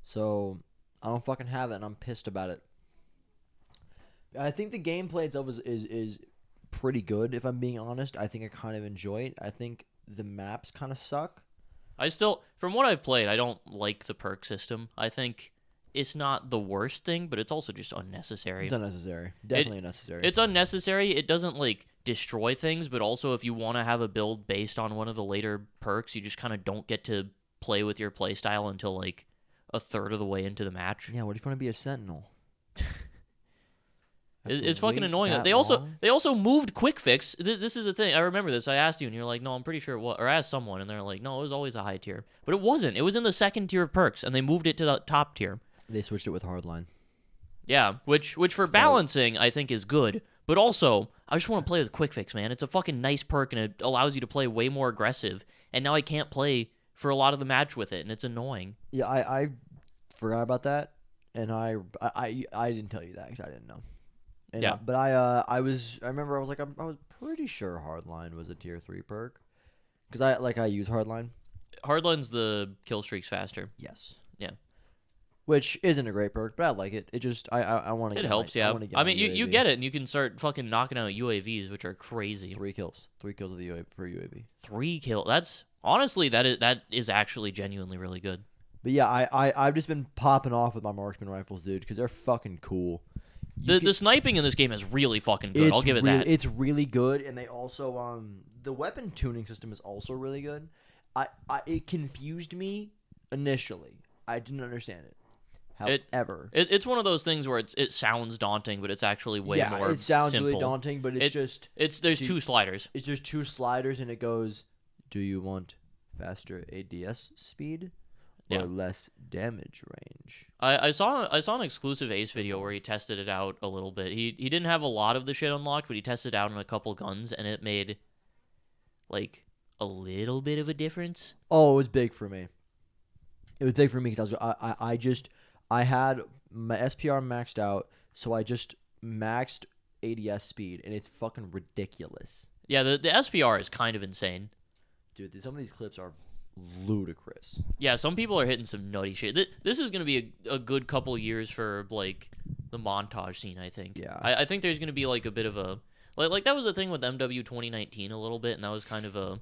So I don't fucking have it, and I'm pissed about it. I think the gameplay itself is pretty good. If I'm being honest, I think I kind of enjoy it. I think the maps kind of suck. I still, from what I've played, I don't like the perk system. I think it's not the worst thing, but it's also just unnecessary. It's unnecessary. Definitely unnecessary. It's unnecessary. It doesn't like destroy things, but also if you want to have a build based on one of the later perks, you just kind of don't get to play with your playstyle until like a third of the way into the match. Yeah, what if you want to be a sentinel? It's fucking annoying. They also moved quick fix. This is the thing. I remember this. I asked you, and you're like, "No, I'm pretty sure it was." Or I asked someone, and they're like, "No, it was always a high tier." But it wasn't. It was in the second tier of perks, and they moved it to the top tier. They switched it with hardline. Yeah, which for balancing I think is good. But also, I just want to play with quick fix, man. It's a fucking nice perk, and it allows you to play way more aggressive. And now I can't play for a lot of the match with it, and it's annoying. Yeah, I forgot about that, and I didn't tell you that because I didn't know. And Yeah. But I remember I was like I was pretty sure hardline was a tier 3 perk because I use hardline. Hardline's the kill streaks faster. Yes. Yeah. Which isn't a great perk, but I like it. It just I want to. It helps, yeah. I mean, you get it, and you can start fucking knocking out UAVs, which are crazy. 3 kills with the UAV for UAV. 3 kill. That's honestly that is actually genuinely really good. But yeah, I've just been popping off with my marksman rifles, dude, because they're fucking cool. The sniping in this game is really fucking good. I'll give it that. It's really good, and they also the weapon tuning system is also really good. It confused me initially. I didn't understand it. However, It's one of those things where it sounds daunting, but it's actually way more it sounds simple. really daunting, but There's two sliders. It's just two sliders, and it goes. Do you want faster ADS speed or less damage range? I saw an exclusive Ace video where he tested it out a little bit. He didn't have a lot of the shit unlocked, but he tested it out on a couple guns, and it made like a little bit of a difference. Oh, it was big for me. It was big for me because I had my SPR maxed out, so I just maxed ADS speed, and it's fucking ridiculous. Yeah, the SPR is kind of insane. Dude, some of these clips are ludicrous. Yeah, some people are hitting some nutty shit. This is going to be a good couple years for, like, the montage scene, I think. Yeah. I think there's going to be, like, a bit of a... Like, that was a thing with MW 2019 a little bit, and that was kind of a...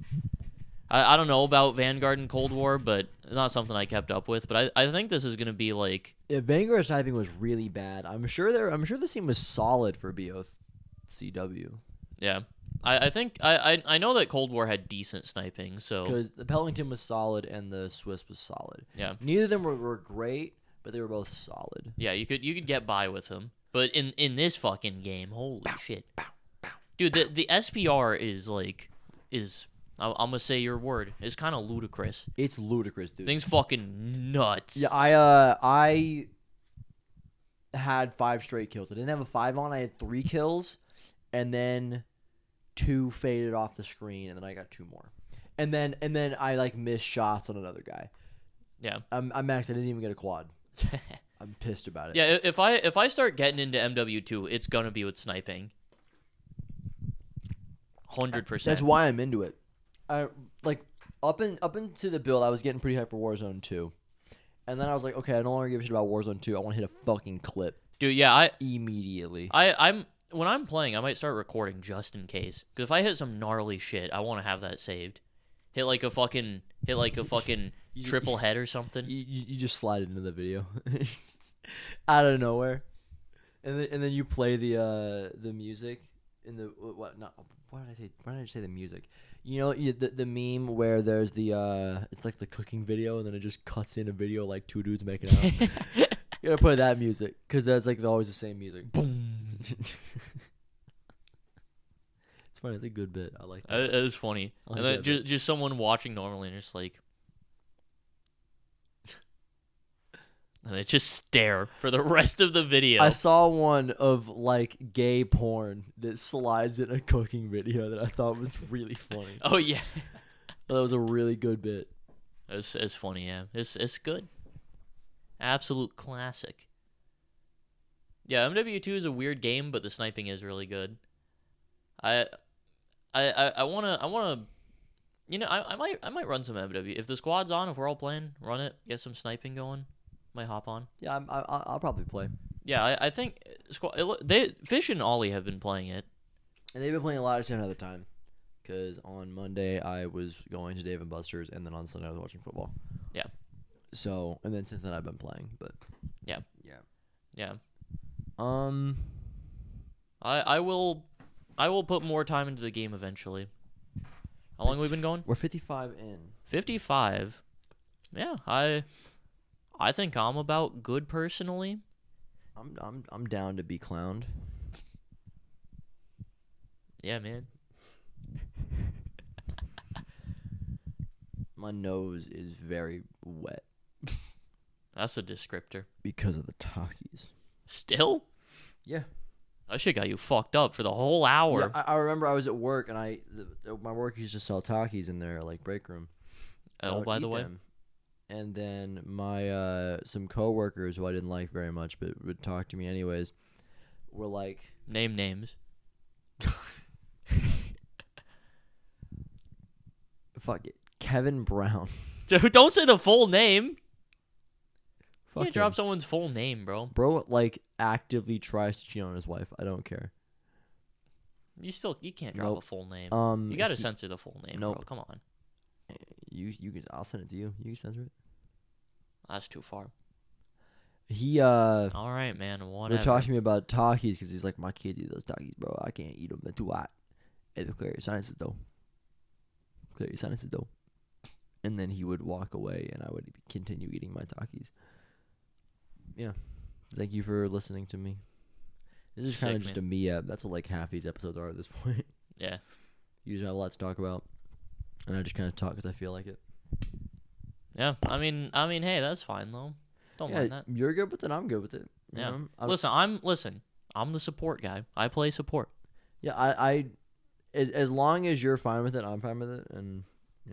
I don't know about Vanguard and Cold War, but it's not something I kept up with. But I think this is going to be, like... Yeah, Vanguard sniping was really bad. I'm sure the scene was solid for BOCW. Yeah. I think I know that Cold War had decent sniping, so because the Pellington was solid and the Swiss was solid. Yeah, neither of them were great, but they were both solid. Yeah, you could get by with them, but in this fucking game, holy shit, dude, the SPR is I'm gonna say your word, is kind of ludicrous. It's ludicrous, dude. Thing's fucking nuts. Yeah, I had 5 straight kills. I didn't have a 5 on. I had 3 kills, and then 2 faded off the screen, and then I got 2 more, and then I like missed shots on another guy. Yeah, I'm maxed. I didn't even get a quad. I'm pissed about it. Yeah, if I start getting into MW2, it's gonna be with sniping. 100%. That's why I'm into it. I like up into the build. I was getting pretty high for Warzone 2, and then I was like, okay, I no longer give a shit about Warzone 2. I want to hit a fucking clip, dude. Yeah, immediately. When I'm playing, I might start recording just in case. Because if I hit some gnarly shit, I want to have that saved. Hit like a fucking triple head or something. You just slide it into the video out of nowhere, and then you play the music in the what? Not why did I say? Why did I just say the music? You know, the meme where there's the it's like the cooking video, and then it just cuts in a video like 2 dudes making out. You gotta play that music because that's like always the same music. Boom. It's funny. It's a good bit. I like that. It is funny. And then just someone watching normally and just like, and they just stare for the rest of the video. I saw one of like gay porn that slides in a cooking video that I thought was really funny. Oh yeah, that was a really good bit. It's funny. Yeah, it's good. Absolute classic. Yeah, MW2 is a weird game, but the sniping is really good. I wanna, you know, I might run some MW if the squad's on. If we're all playing, run it. Get some sniping going. Might hop on. Yeah, I'll probably play. Yeah, I think Fish and Ollie have been playing it, and they've been playing a lot of shit another time. Because on Monday I was going to Dave & Buster's, and then on Sunday I was watching football. Yeah. So, and then since then I've been playing, but yeah. I will put more time into the game eventually. How long have we been going? We're 55 in. 55. Yeah, I think I'm about good personally. I'm down to be clowned. Yeah, man. My nose is very wet. That's a descriptor. Because of the Takis. Still? Yeah. That shit got you fucked up for the whole hour. Yeah, I remember I was at work, and my work used to sell Takis in their like break room. Oh, by the way. Them. And then my some coworkers who I didn't like very much, but would talk to me anyways, were like, name names. Fuck it, Kevin Brown. Don't say the full name. You can't him. drop someone's full name, bro. Bro, like, actively tries to cheat on his wife. I don't care. You can't drop a full name. You gotta censor the full name, bro. Come on. You can. I'll send it to you. You can censor it. That's too far. He All right, man. Whatever. Would talk to me about Takis because he's like, my kids eat those Takis, bro. I can't eat them. They're too hot. It'll clear your sinuses though. And then he would walk away, and I would continue eating my Takis. yeah, thank you for listening to me. This is kind Sick, of just man. a me app. That's what like half these episodes are at this point. Yeah. Usually I have a lot to talk about, and I just kind of talk because I feel like it. Yeah. I mean, hey, that's fine though. Don't mind that. You're good with it. I'm good with it. You Yeah. know? Listen. I'm the support guy. I play support. Yeah, I as long as you're fine with it, I'm fine with it, and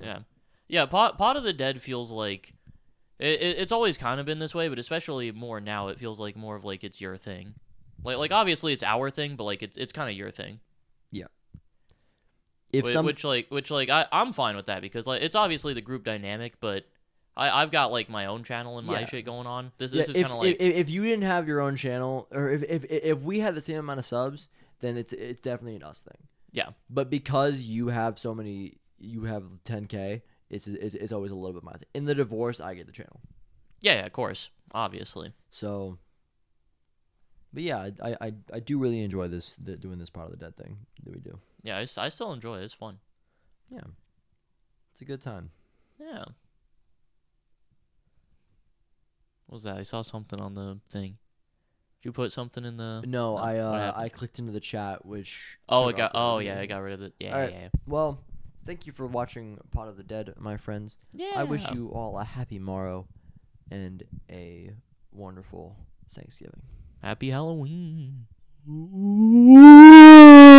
Yeah. Yeah. Pot of the Dead feels like it's always kind of been this way, but especially more now, it feels like more of like it's your thing. Like obviously it's our thing, but like it's kind of your thing. yeah. Which I'm fine with that because like it's obviously the group dynamic, but I've got like my own channel and my Yeah. shit going on. This Yeah, is kind of like if you didn't have your own channel, or if we had the same amount of subs, then it's definitely an us thing. yeah. But because you have so many, you have 10K, it's always a little bit my thing. In the divorce, I get the channel. Yeah, of course, obviously. So, but yeah, I do really enjoy doing this Part of the Dead thing that we do. Yeah, I still enjoy it. It's fun. Yeah, it's a good time. Yeah. What was that? I saw something on the thing. Did you put something in the? No, what happened? I clicked into the chat, which Oh, took off the yeah, I video. got rid of it. Yeah, All right. yeah, Well, thank you for watching Pot of the Dead, my friends. yeah. I wish you all a happy morrow and a wonderful Thanksgiving. Happy Halloween.